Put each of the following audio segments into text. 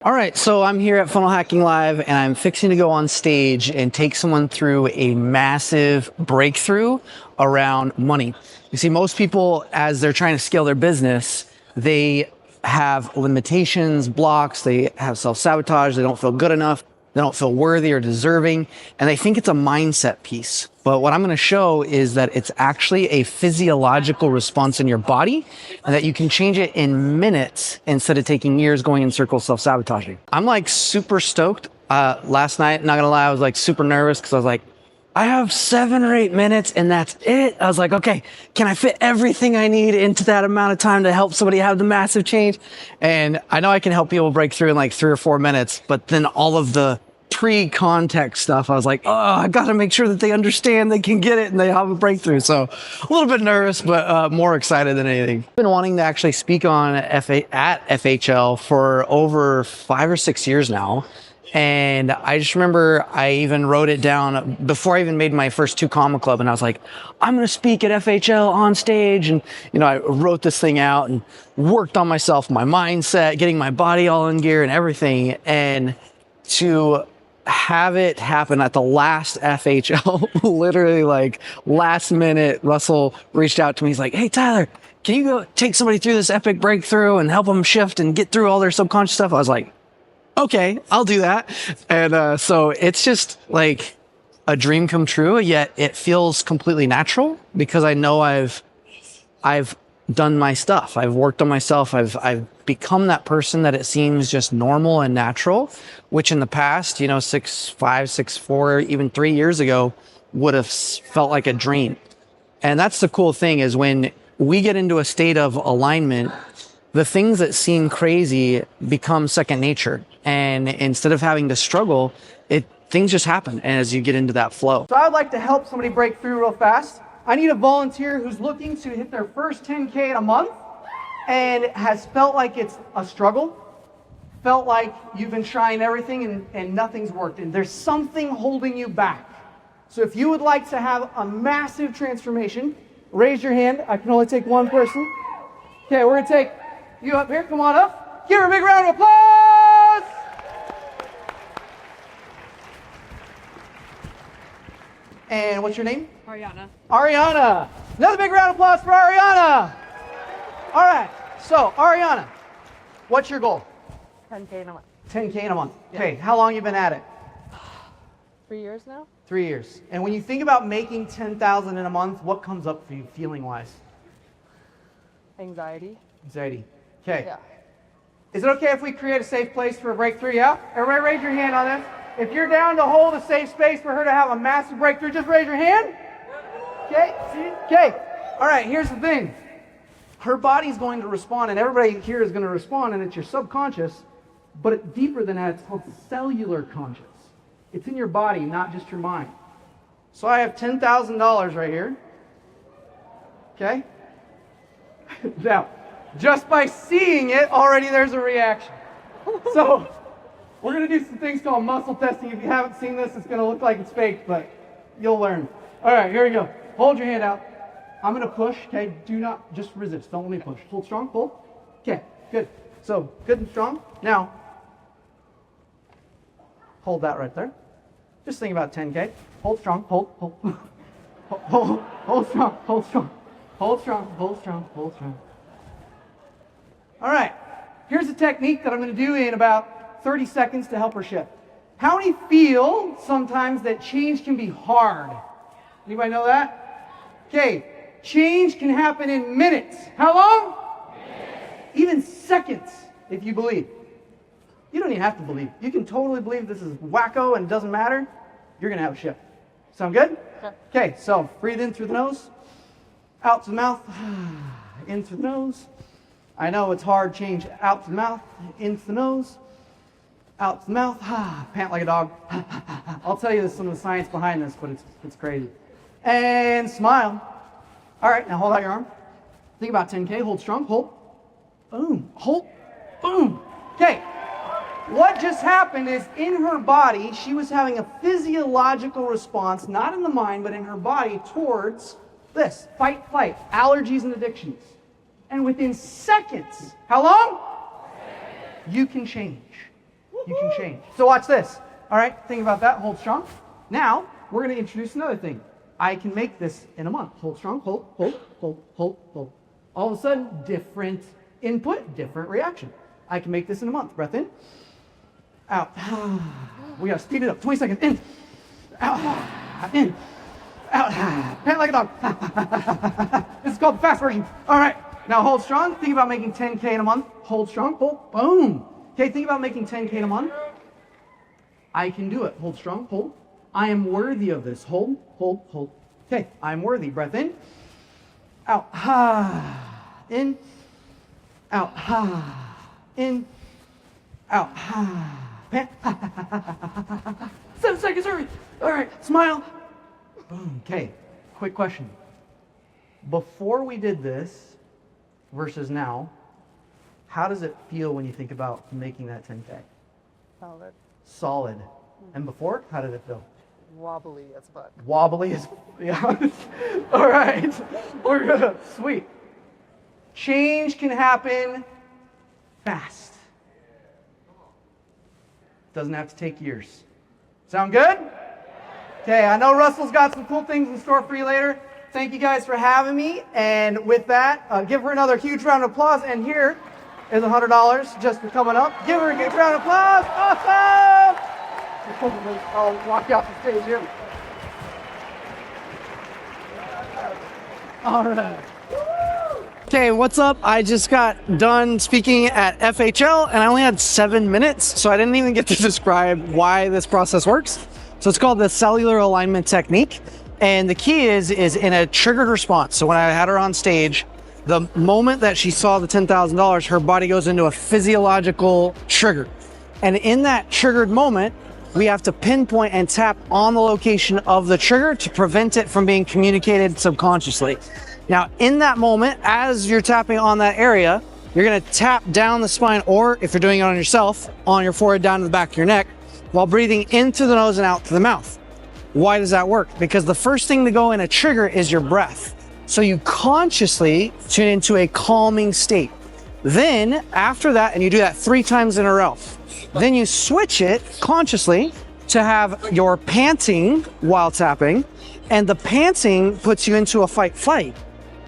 All right, so I'm here at Funnel Hacking Live and I'm fixing to go on stage and take someone through a massive breakthrough around money. You see, most people, as they're trying to scale their business, they have limitations, blocks, they have self-sabotage, they don't feel good enough, they don't feel worthy or deserving, and they think it's a mindset piece. But what I'm gonna show is that it's actually a physiological response in your body and that you can change it in minutes instead of taking years going in circles self-sabotaging. I'm like super stoked. Last night, not gonna lie, I was like super nervous because I was like, I have 7 or 8 minutes and that's it. I was like, okay, can I fit everything I need into that amount of time to help somebody have the massive change? And I know I can help people break through in like 3 or 4 minutes, but then all of the pre-context stuff, I was like, oh, I gotta make sure that they understand, they can get it, and they have a breakthrough. So a little bit nervous, but more excited than anything. I've been wanting to actually speak on at FHL for over 5 or 6 years now. And I just remember I even wrote it down before I even made my first 2 Comma Club. And I was like, I'm going to speak at FHL on stage. And, you know, I wrote this thing out and worked on myself, my mindset, getting my body all in gear and everything. And to have it happen at the last FHL, literally like last minute, Russell reached out to me. He's like, hey, Tyler, can you go take somebody through this epic breakthrough and help them shift and get through all their subconscious stuff? I was like, okay, I'll do that. And so it's just like a dream come true, yet it feels completely natural because I know I've done my stuff. I've worked on myself. I've become that person that it seems just normal and natural, which in the past, you know, 6'5", 6'4", even 3 years ago would have felt like a dream. And that's the cool thing is when we get into a state of alignment, the things that seem crazy become second nature. And instead of having to struggle, things just happen as you get into that flow. So I would like to help somebody break through real fast. I need a volunteer who's looking to hit their first 10K in a month and has felt like it's a struggle, felt like you've been trying everything and nothing's worked, and there's something holding you back. So if you would like to have a massive transformation, raise your hand. I can only take one person. Okay, we're gonna take you up here, come on up. Give her a big round of applause! And what's your name? Ariana. Ariana. Another big round of applause for Ariana. All right, so Ariana, what's your goal? 10K in a month. 10K in a month. Yeah. Okay, how long you been at it? 3 years now? 3 years. And when you think about making 10,000 in a month, what comes up for you feeling-wise? Anxiety. Anxiety. Okay. Yeah. Is it okay if we create a safe place for a breakthrough? Yeah? Everybody raise your hand on this. If you're down to hold a safe space for her to have a massive breakthrough, just raise your hand. Okay? Okay. All right, here's the thing. Her body's going to respond, and everybody here is going to respond, and it's your subconscious, but deeper than that, it's called cellular conscious. It's in your body, not just your mind. So I have $10,000 right here. Okay? Now, just by seeing it, already there's a reaction. So, we're going to do some things called muscle testing. If you haven't seen this, it's going to look like it's fake, but you'll learn. All right, here we go. Hold your hand out. I'm going to push, okay? Do not, just resist. Don't let me push. Hold strong, hold. Okay, good. So, good and strong. Now, hold that right there. Just think about 10K. Hold strong, hold. Hold strong, hold strong. Hold strong, hold strong, hold strong. All right, here's a technique that I'm going to do in about 30 seconds to help her shift. How many feel sometimes that change can be hard? Anybody know that? Okay, change can happen in minutes. How long? Minutes. Even seconds, if you believe. You don't even have to believe. You can totally believe this is wacko and doesn't matter. You're going to have a shift. Sound good? Sure. Okay, so breathe in through the nose, out to the mouth, in through the nose. I know it's hard, change out to the mouth, into the nose, out to the mouth, pant like a dog. I'll tell you some of the science behind this, but it's crazy. And smile. All right, now hold out your arm. Think about 10K, hold strong, hold, boom, hold, boom. Okay, what just happened is in her body, she was having a physiological response, not in the mind, but in her body towards this, fight, flight, allergies and addictions. And within seconds, how long? You can change. you can change. So watch this. All right, think about that. Hold strong. Now, we're going to introduce another thing. I can make this in a month. Hold strong. Hold, hold, hold, hold, hold. All of a sudden, different input, different reaction. I can make this in a month. Breath in. Out. We got to speed it up. 20 seconds. In. Out. In. Out. Pant like a dog. This is called the fast version. All right. Now hold strong. Think about making 10K in a month. Hold strong. Hold. Boom. Okay, think about making 10K in a month. I can do it. Hold strong. Hold. I am worthy of this. Hold. Hold. Hold. Okay, I'm worthy. Breath in. Out. In. Out. In. Out. Pant. 7 seconds. Hurry. All right. Smile. Boom. Okay. Quick question. Before we did this versus now, how does it feel when you think about making that 10K? Solid. Solid. And before, how did it feel? Wobbly as fuck. Wobbly as, yeah. All right. We're gonna, sweet. Change can happen fast. Doesn't have to take years. Sound good? Okay, I know Russell's got some cool things in store for you later. Thank you guys for having me. And with that, give her another huge round of applause. And here is $100 just for coming up. Give her a huge round of applause. Awesome! I'll walk you off the stage here. All right. Okay, what's up? I just got done speaking at FHL and I only had 7 minutes, so I didn't even get to describe why this process works. So it's called the Cellular Alignment Technique. And the key is in a triggered response. So when I had her on stage, the moment that she saw the $10,000, her body goes into a physiological trigger. And in that triggered moment, we have to pinpoint and tap on the location of the trigger to prevent it from being communicated subconsciously. Now, in that moment, as you're tapping on that area, you're gonna tap down the spine, or if you're doing it on yourself, on your forehead down to the back of your neck, while breathing in through the nose and out through the mouth. Why does that work? Because the first thing to go in a trigger is your breath. So you consciously tune into a calming state. Then after that, and you do that 3 times in a row, then you switch it consciously to have your panting while tapping, and the panting puts you into a fight flight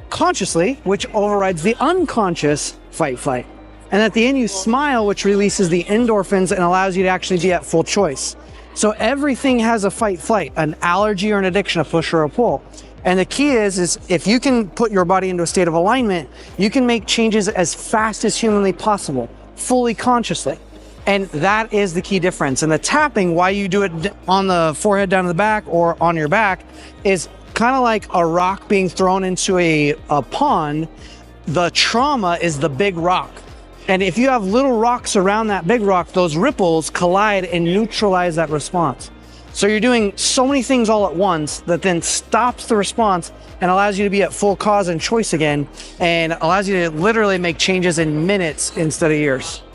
consciously, which overrides the unconscious fight flight. And at the end you smile, which releases the endorphins and allows you to actually be at full choice. So everything has a fight flight, an allergy or an addiction, a push or a pull. And the key is if you can put your body into a state of alignment, you can make changes as fast as humanly possible, fully consciously. And that is the key difference. And the tapping, why you do it on the forehead down to the back or on your back, is kind of like a rock being thrown into a pond. The trauma is the big rock. And if you have little rocks around that big rock, those ripples collide and neutralize that response. So you're doing so many things all at once that then stops the response and allows you to be at full cause and choice again, and allows you to literally make changes in minutes instead of years.